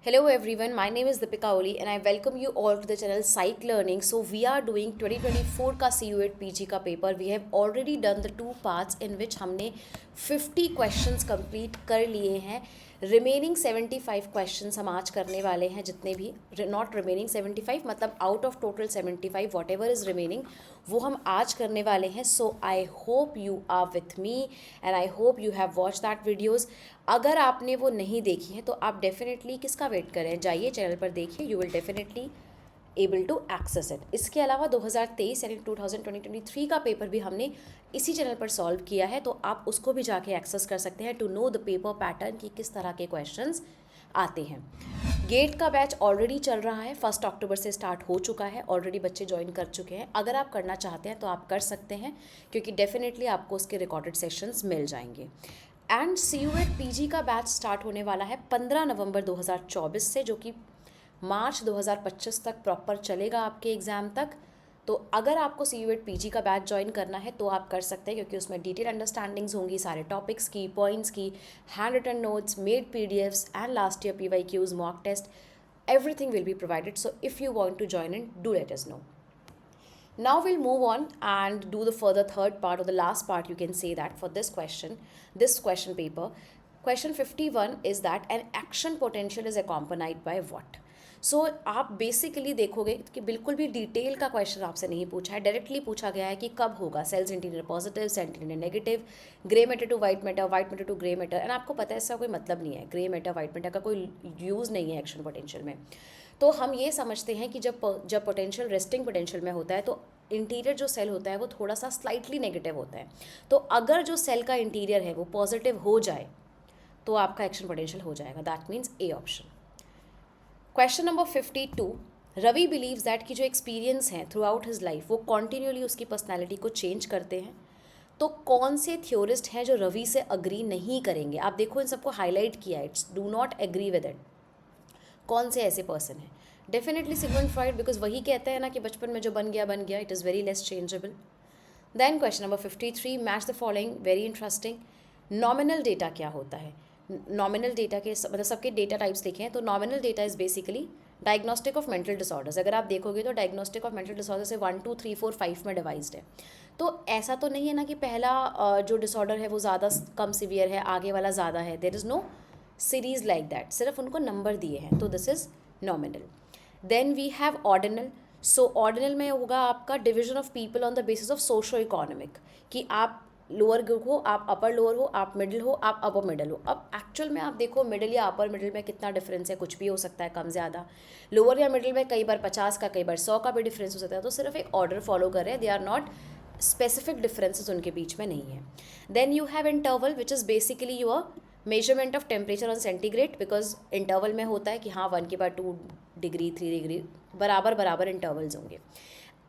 Hello everyone, my name is Deepika Oli and I welcome you all to the channel Psych Learning. So we are doing 2024 का CUET PG का paper. We have already done the two parts in which हमने 50 questions complete कर लिए हैं. Remaining 75 questions हम आज करने वाले हैं, जितने भी नॉट रिमेनिंग 75 मतलब out of total 75 whatever is remaining वो हम आज करने वाले हैं. So I hope you are with me and I hope you have watch that videos. अगर आपने वो नहीं देखी है तो आप डेफिनेटली किसका वेट करें, जाइए चैनल पर देखिए, you will definitely able to access it. इसके अलावा 2023 यानी 2023 का पेपर भी हमने इसी चैनल पर सॉल्व किया है, तो आप उसको भी जाके एक्सेस कर सकते हैं to know the paper pattern कि किस तरह के क्वेश्चंस आते हैं. गेट का बैच ऑलरेडी चल रहा है, 1 अक्टूबर से स्टार्ट हो चुका है, ऑलरेडी बच्चे ज्वाइन कर चुके हैं. अगर आप करना चाहते हैं तो आप कर सकते हैं, क्योंकि डेफिनेटली आपको उसके रिकॉर्डेड सेशंस मिल जाएंगे. एंड CUET PG का बैच स्टार्ट होने वाला है 15 नवंबर 2024 से, जो कि मार्च 2025 तक प्रॉपर चलेगा आपके एग्ज़ाम तक. तो अगर आपको CUET PG का बैच ज्वाइन करना है तो आप कर सकते हैं, क्योंकि उसमें डिटेल अंडरस्टैंडिंग्स होंगी सारे टॉपिक्स की, पॉइंट्स की, hand written notes, made PDFs and last year PYQs, mock test, everything will be provided. So if you want to join in, do let us know. Now we'll move on and do the further third part or the last part, you can say that, for this question paper. Question 51 is that an action potential is accompanied by what? सो आप basically देखोगे कि बिल्कुल भी detail का question आपसे नहीं पूछा है, डायरेक्टली पूछा गया है कि कब होगा cells interior positive, cell interior negative, grey matter to white matter, white matter to grey matter. And आपको पता है इसका कोई मतलब नहीं है, ग्रे मैटर वाइट मैटर का कोई यूज़ नहीं है एक्शन पोटेंशियल में. तो हम ये समझते हैं कि जब पोटेंशियल रेस्टिंग पोटेंशियल में होता है तो इंटीरियर जो सेल होता है वो थोड़ा सा स्लाइटली नेगेटिव होता है. तो अगर जो सेल का इंटीरियर है वो पॉजिटिव हो जाए तो आपका एक्शन पोटेंशियल हो जाएगा. That means A option. Question number 52. Ravi believes that कि जो एक्सपीरियंस हैं थ्रू आउट हिज लाइफ वो कॉन्टीन्यूअली उसकी पर्सनैलिटी को चेंज करते हैं. तो कौन से थ्योरिस्ट हैं जो रवि से अग्री नहीं करेंगे? आप देखो इन सबको हाईलाइट किया है, it's do not agree with it. कौन से ऐसे पर्सन हैं? डेफिनेटली सिगमंड फ्रॉइड, बिकॉज वही कहते हैं ना कि बचपन में जो बन गया, it is very less changeable. Then question number 53. Match the following, very interesting. Nominal data क्या होता है? नॉमिनल डेटा के मतलब सबके डेटा टाइप्स लिखे हैं. तो nominal data is basically diagnostic of mental disorders. अगर आप देखोगे तो डायग्नोस्टिक ऑफ मेंटल डिसऑर्डर से 1 2 3 4 5 में डिवाइज्ड है. तो ऐसा तो नहीं है ना कि पहला जो डिसऑर्डर है वो ज़्यादा कम सीवियर है, आगे वाला ज़्यादा है. There is no series like that, सिर्फ उनको नंबर दिए हैं. तो this is nominal. Then we have ordinal. So ordinal में होगा आपका division of people on the basis of socio economic, कि आप लोअर ग्रुप हो, आप अपर लोअर हो, आप मिडिल हो, आप अपर मिडिल हो. अब एक्चुअल में आप देखो मिडिल या अपर मिडिल में कितना डिफरेंस है, कुछ भी हो सकता है, कम ज़्यादा. लोअर या मिडिल में कई बार 50 का, कई बार 100 का भी डिफरेंस हो सकता है. तो सिर्फ एक ऑर्डर फॉलो कर रहे हैं, they are not specific differences उनके बीच में नहीं है. Then you have interval which is basically your measurement of temperature on centigrade, because interval में होता है कि हाँ 1 के बाद 2 डिग्री 3 डिग्री बराबर इंटरवल्स होंगे.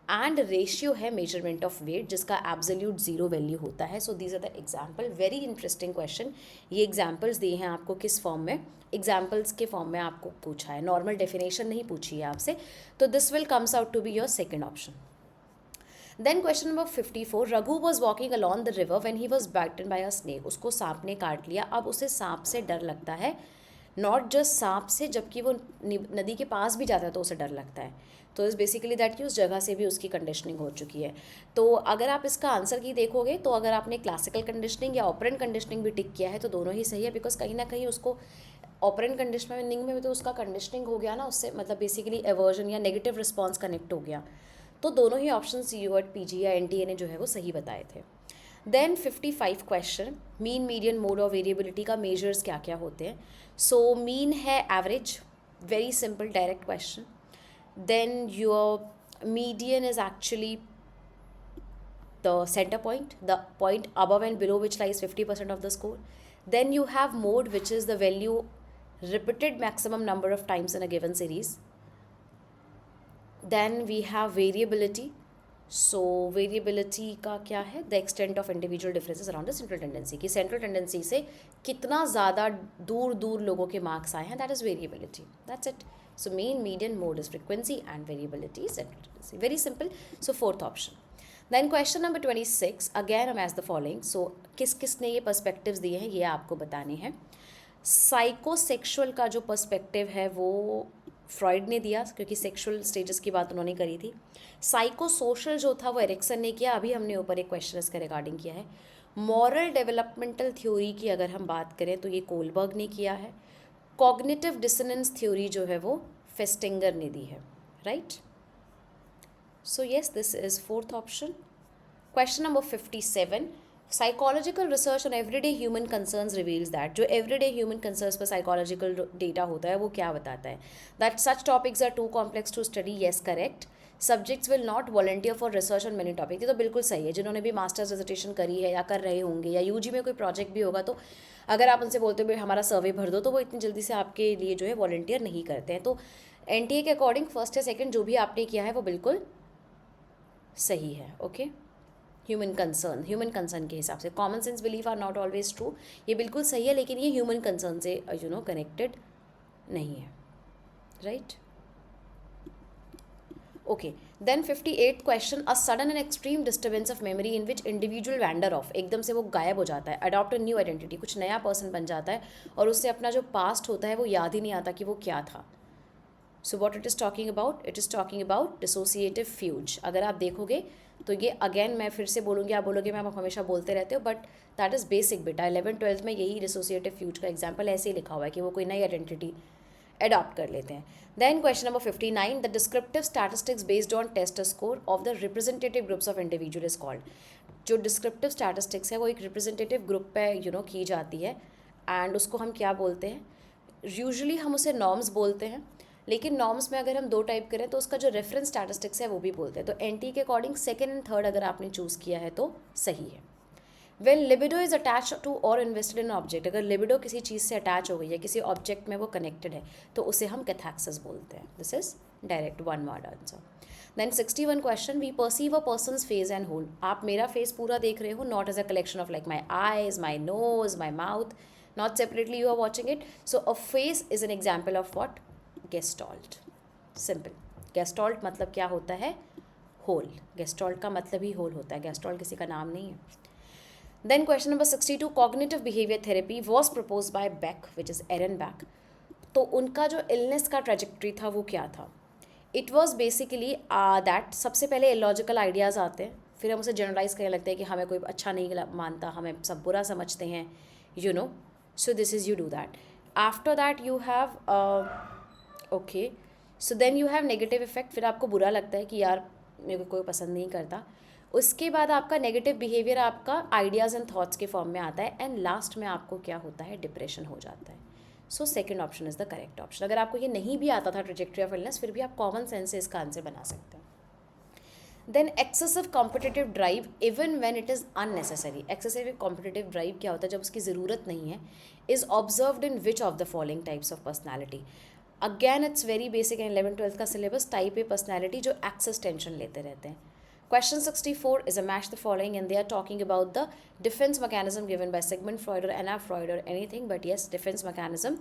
एंड रेशियो है मेजरमेंट ऑफ वेट, जिसका एब्सोल्यूट जीरो वैल्यू होता है. So these are the example. Very interesting question. ये एग्जाम्पल्स दिए हैं आपको किस फॉर्म में? एग्जाम्पल्स के फॉर्म में आपको पूछा है, नॉर्मल डेफिनेशन नहीं पूछी है आपसे. तो this will comes out to be your second option. Then question number 54. Raghu was walking along the river when he was bitten by a snake. उसको सांप ने काट लिया. अब उसे सांप से डर लगता है, नॉट जस्ट सांप से, जबकि वो नदी के पास भी जाता है तो उसे डर लगता है. तो इस बेसिकली दैट कि उस जगह से भी उसकी कंडीशनिंग हो चुकी है. तो अगर आप इसका आंसर की देखोगे तो अगर आपने क्लासिकल कंडीशनिंग या ऑपरेंट कंडीशनिंग भी टिक किया है तो दोनों ही सही है, बिकॉज कहीं ना कहीं उसको ऑपरेंट कंडीशनिंग में तो उसका कंडीशनिंग हो गया ना, उससे मतलब बेसिकली एवर्जन या नेगेटिव रिस्पॉन्स कनेक्ट हो गया. तो दोनों ही ऑप्शन CUET PG या NTA ने जो है वो सही बताए थे. Then 55 question. Mean, median, mode और वेरिएबिलिटी का मेजर्स क्या क्या होते हैं? सो मीन है average, very simple direct question. Then your median is actually the center point, the point above and below which lies 50% of the score. Then you have mode, which is the value repeated maximum number of times in a given series. Then we have variability. So variability का क्या है? The extent of individual differences around the central tendency, कि central tendency से कितना ज़्यादा दूर लोगों के मार्क्स आए हैं, that is variability. That's it. So mean, median, mode is frequency and variability is central tendency. Very simple. So fourth option. Then question number 26. Again हम एज द फॉलोइंग. सो किस किस ने ये पर्सपेक्टिव्स दिए हैं ये आपको बताने हैं. साइकोसेक्सुअल का जो पर्सपेक्टिव है वो फ्रॉइड ने दिया, क्योंकि सेक्सुअल स्टेजेस की बात उन्होंने करी थी. साइको सोशल जो था वो एरिक्सन ने किया. अभी हमने ऊपर एक क्वेश्चन इसके रिगार्डिंग किया है. मॉरल डेवलपमेंटल थ्योरी की अगर हम बात करें तो ये कोलबर्ग ने किया है. कॉग्निटिव डिसोनेंस थ्योरी जो है वो फेस्टिंगर ने दी है. Right. So yes, this is fourth option. Question number 57. Psychological research on everyday human concerns reveals that. जो एवरीडे ह्यूमन कंसर्न्स पर साइकोलॉजिकल डेटा होता है वो क्या बताता है? That such topics are too complex to study. Yes, correct. Subjects will not volunteer for research on many topic. ये तो बिल्कुल सही है. जिन्होंने भी मास्टर्स डिसर्टेशन करी है या कर रहे होंगे या यूजी में कोई प्रोजेक्ट भी होगा, तो अगर आप उनसे बोलते हो भाई हमारा सर्वे भर दो, तो वो इतनी जल्दी से आपके लिए जो है वॉलंटियर नहीं करते हैं. तो एनटीए के अकॉर्डिंग फर्स्ट या सेकंड जो भी आपने किया है वो बिल्कुल सही है. ओके. ह्यूमन कंसर्न के हिसाब से. Common sense belief are not always true. ये बिल्कुल सही है, लेकिन ये ह्यूमन कंसर्न से कनेक्टेड नहीं है. Right. Okay. Then 58th question. A sudden and extreme disturbance of memory in which individual wander off. एकदम से वो गायब हो जाता है. Adopt a new identity. कुछ नया पर्सन बन जाता है और उससे अपना जो पास्ट होता है वो याद ही नहीं आता कि वो क्या था. So what it is talking about? It is talking about dissociative fuse. अगर आप देखोगे तो ये अगेन मैं फिर से बोलूँगी, आप बोलोगे मैम आप हमेशा बोलते रहते हो, बट दैट इज़ बेसिक बेटा. 11th-12th में यही डिसोसिएटिव फ्यूज का एग्जाम्पल ऐसे ही लिखा हुआ है कि वो कोई नई आइडेंटिटी अडॉप्ट कर लेते हैं. Then question number 59. The descriptive statistics based on test score of the representative groups of individual is called. जो डिस्क्रिप्टिव स्टैटिस्टिक्स है वो एक रिप्रेजेंटेटिव ग्रुप पे की जाती है, एंड उसको हम क्या बोलते हैं? यूजुअली हम उसे नॉर्म्स बोलते हैं, लेकिन नॉर्म्स में अगर हम दो टाइप करें तो उसका जो रेफरेंस स्टैटिस्टिक्स है वो भी बोलते हैं. तो एनटी के अकॉर्डिंग सेकंड एंड थर्ड अगर आपने चूज़ किया है तो सही है. When libido is attach to और इन्वेस्टेड इन ऑब्जेक्ट. अगर लिबिडो किसी चीज़ से अटैच हो गई है, किसी ऑब्जेक्ट में वो कनेक्टेड है, तो उसे हम कैथैक्सिस बोलते हैं. This is direct one word answer. Then 61 question. We perceive a person's face and whole. आप मेरा फेस पूरा देख रहे हो, not as a collection of like my eyes, my nose, my mouth, not separately you are watching it. So a face is an example of what? Gestalt. Simple. Gestalt मतलब क्या होता है? होल. गेस्टॉल्ट का मतलब ही whole होता है. Gestalt किसी का नाम नहीं है. Then question number 62. Cognitive behaviour therapy was propose by Beck, which is Aaron Beck. तो उनका जो इलनेस का ट्रेजेक्ट्री था वो क्या था? इट वॉज बेसिकली दैट सबसे पहले इलॉजिकल आइडियाज़ आते हैं, फिर हम उसे जनरलाइज करने लगते हैं कि हमें कोई अच्छा नहीं मानता, हमें सब बुरा समझते हैं, so this is you do that. After that you have okay, so then you have negative effect. फिर आपको बुरा लगता है कि यार मेरे को कोई पसंद नहीं करता. उसके बाद आपका नेगेटिव बिहेवियर आपका आइडियाज़ एंड थॉट्स के फॉर्म में आता है, एंड लास्ट में आपको क्या होता है? डिप्रेशन हो जाता है. So second option is the correct option. अगर आपको ये नहीं भी आता था ट्रेजेक्ट्री ऑफ इलनेस, फिर भी आप कॉमन सेंस से इसका आंसर बना सकते हैं. Then excessive competitive drive even when it is unnecessary. Excessive competitive drive क्या होता है? जब उसकी ज़रूरत नहीं है. Is observed in which of the following types of personality. Again it's very basic and 11th-12th का सिलेबस. टाइप ए पर्सनैलिटी जो एक्सेस टेंशन लेते रहते हैं. Question 64 is a match the following, and they are talking about the defense mechanism given by Sigmund Freud or Anna Freud or anything, but yes, defense mechanism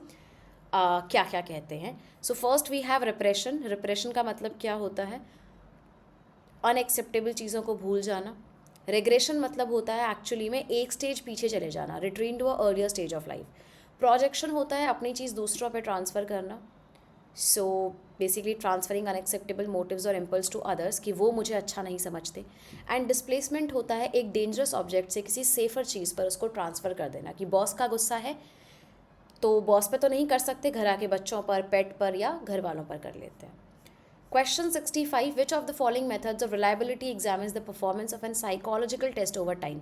क्या क्या कहते हैं. So first we have repression. Repression का मतलब क्या होता है? Unacceptable चीज़ों को भूल जाना. रेग्रेशन मतलब होता है एक्चुअली में एक स्टेज पीछे चले जाना, retreat to a earlier stage of life. Projection होता है अपनी चीज़ दूसरों पे ट्रांसफ़र करना. So basically transferring unacceptable motives और इम्पल्स टू अदर्स कि वो मुझे अच्छा नहीं समझते. एंड डिस्प्लेसमेंट होता है एक डेंजरस ऑब्जेक्ट से किसी सेफर चीज़ पर उसको ट्रांसफ़र कर देना. कि बॉस का गुस्सा है तो बॉस पे तो नहीं कर सकते, घर आके बच्चों पर, पेट पर या घर वालों पर कर लेते हैं. Question 65. Which of the following methods of reliability examines the performance of an psychological test over time.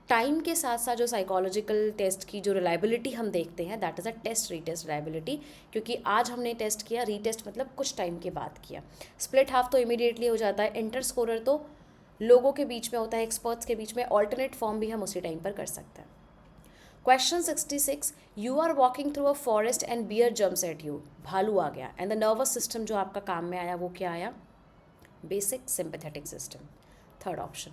Time के साथ साथ जो साइकोलॉजिकल टेस्ट की जो रिलायबिलिटी हम देखते हैं, that is a test retest reliability. क्योंकि आज हमने टेस्ट किया, रीटेस्ट मतलब कुछ टाइम के बाद किया. स्प्लिट हाफ तो इमीडिएटली हो जाता है. इंटर स्कोरर तो लोगों के बीच में होता है, एक्सपर्ट्स के बीच में. ऑल्टरनेट फॉर्म भी हम उसी टाइम पर कर सकते हैं. Question 66. You are walking through a forest and bear jumps at you. भालू आ गया एंड द नर्वस सिस्टम जो आपका काम में आया वो क्या आया? Basic sympathetic system. Third option.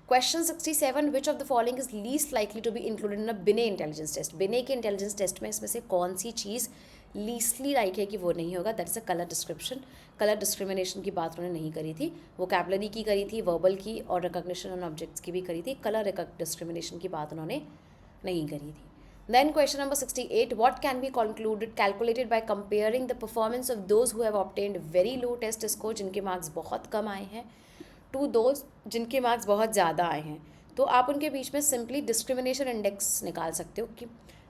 Question 67. Which of the following is least likely to be included in a Binet intelligence test. बिने के इंटेलिजेंस टेस्ट में इसमें से कौन सी चीज़ लीस्टली लाइक है कि वो नहीं होगा? That is a colour description. Colour discrimination की बात उन्होंने नहीं करी थी. वोकैबुलरी की करी थी, वर्बल की और रिकॉग्निशन ऑन ऑब्जेक्ट्स की भी करी थी. कलर डिस्क्रिमिनेशन की बात उन्होंने नहीं करी थी. Then question number 68, what can be calculated by comparing the performance of those who have obtained very low test score, जिनके मार्क्स बहुत कम आए हैं, to those जिनके मार्क्स बहुत ज़्यादा आए हैं. तो आप उनके बीच में सिंपली डिस्क्रिमिनेशन इंडेक्स निकाल सकते हो कि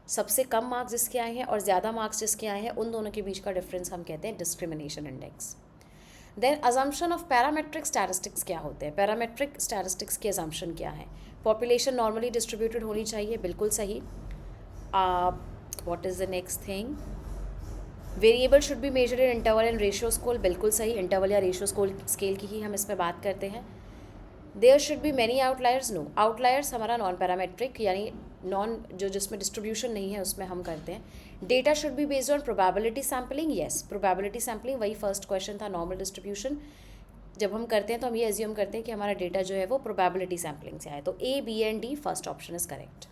सबसे कम मार्क्स जिसके आए हैं और ज़्यादा मार्क्स जिसके आए हैं, उन दोनों के बीच का डिफरेंस हम कहते हैं discrimination index. Then assumption of parametric statistics क्या होते हैं? पैरामेट्रिक स्टैटिस्टिक्स की अजम्पशन क्या है? पॉपुलेशन नॉर्मली डिस्ट्रीब्यूटेड होनी चाहिए, बिल्कुल सही. What is the next thing? Variable should be measured in interval and ratio scale, बिल्कुल सही. इंटरवल या रेशियो स्केल की ही हम इसमें बात करते हैं. There should be many outliers, no. Outliers हमारा नॉन पैरामेट्रिक यानी नॉन जो जिसमें डिस्ट्रीब्यूशन नहीं है उसमें हम करते हैं. Data should be based on probability sampling, yes. Probability sampling वही फर्स्ट क्वेश्चन था, नॉर्मल डिस्ट्रीब्यूशन. जब हम करते हैं तो हम ये एज्यूम करते हैं कि हमारा डेटा जो है वो प्रोबेबिलिटी सैम्पलिंग से आए. तो A, B and D first option is correct.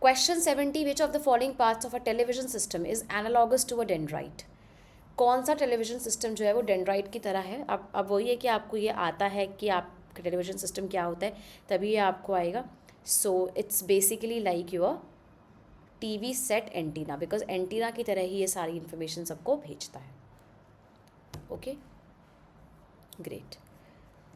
Question 70, which of the following parts of a television system is analogous to a dendrite? कौन सा टेलीविजन सिस्टम जो है वो डेंड्राइट की तरह है? अब वही है कि आपको ये आता है कि आप टेलीविजन सिस्टम क्या होता है, तभी ये आपको आएगा. So it's basically like your TV set antenna, because antenna की तरह ही ये सारी इन्फॉर्मेशन सबको भेजता है. Okay, great.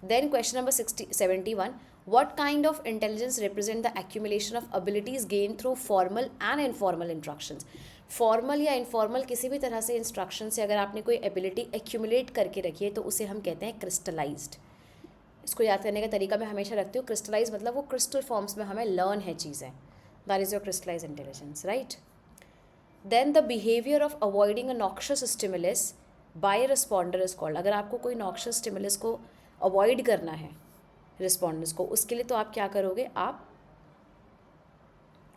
Then question number 71, what kind of intelligence represent the accumulation of abilities gained through formal and informal instructions? Formal या informal किसी भी तरह से इंस्ट्रक्शन से अगर आपने कोई एबिलिटी एक्यूमुलेट करके रखी है तो उसे हम कहते हैं क्रिस्टलाइज्ड. इसको याद करने का तरीका मैं हमेशा रखती हूँ, क्रिस्टलाइज मतलब वो क्रिस्टल फॉर्म्स में हमें लर्न है चीज़ें. That is your crystallize intelligence, right. Then the behaviour of avoiding a noxious stimulus by responder is called. अगर आपको कोई नॉक्शियस स्टिमुलस को अवॉइड करना है रिस्पॉन्डर्स को, उसके लिए तो आप क्या करोगे? आप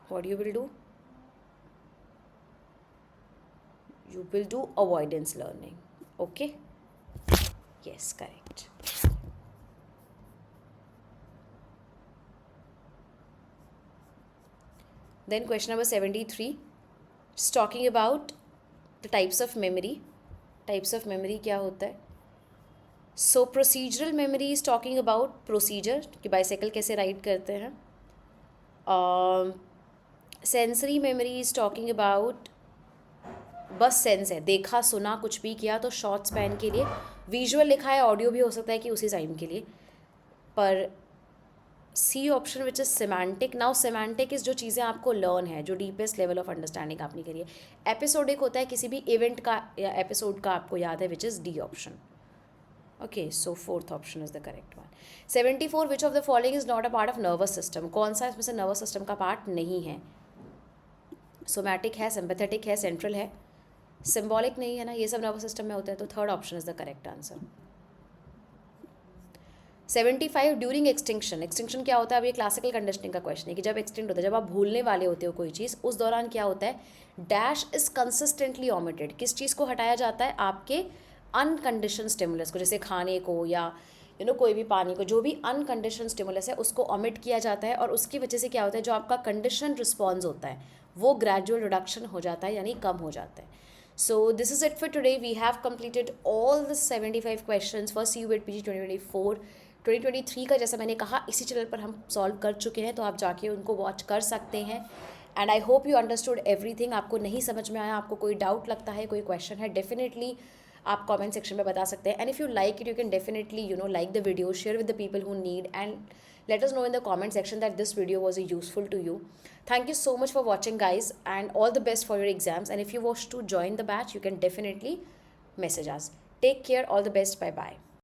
what you will do? You will do avoidance learning. Okay, yes, correct. Then question number 73 is talking about the types of memory. Types of memory क्या होता है? So procedural memory is talking about procedure कि bicycle कैसे ride करते हैं. Sensory memory is talking about बस sense है, देखा सुना कुछ भी किया तो शॉर्ट स्पैन के लिए. विजुअल लिखा है, ऑडियो भी हो सकता है कि उसी टाइम के लिए. पर C option which is semantic. Now semantic is जो चीज़ें आपको लर्न है, जो डीपेस्ट लेवल ऑफ अंडरस्टैंडिंग आपने करी है. एपिसोडिक होता है किसी भी इवेंट का या एपिसोड का आपको याद है, which is D option. Okay, so fourth option is the correct one. 74, which of the following is not a part of nervous system? कौन सा इसमें से नर्वस सिस्टम का पार्ट नहीं है? सोमैटिक है, सिंपैथेटिक है, सेंट्रल है, सिंबॉलिक नहीं है ना, ये सब नर्वस सिस्टम में होता है. तो third option is the correct answer. 75, during extinction. Extinction क्या होता है? अब ये क्लासिकल कंडीशनिंग का क्वेश्चन है कि जब एक्सटिंक्ट होता है, जब आप भूलने वाले होते हो कोई चीज़, उस दौरान क्या होता है? Dash is consistently omitted. किस चीज़ को हटाया जाता है? आपके अनकंडीशन स्टिमुलस को, जैसे खाने को या कोई भी पानी को, जो भी अनकंडीशन स्टिमुलस है उसको ओमिट किया जाता है. और उसकी वजह से क्या होता है? जो आपका कंडीशन रिस्पॉन्स होता है वो ग्रेजुअल रिडक्शन हो जाता है, यानी कम हो जाता है. So this is it for today. We have completed all the 75 questions for CUET PG 2024. 2023 का जैसा मैंने कहा इसी चैनल पर हम सॉल्व कर चुके हैं, तो आप जाके उनको वॉच कर सकते हैं. And I hope you understood everything. आपको नहीं समझ में आया, आपको कोई डाउट लगता है, कोई क्वेश्चन है, डेफिनेटली आप कमेंट सेक्शन में बता सकते हैं. And if you like it, you can definitely like the video, share with the people who need, and let us know in the comment section that this video was useful to you. Thank you so much for watching, guys, and all the best for your exams. And if you wish to join the batch, you can definitely message us. Take care. All the best. Bye bye.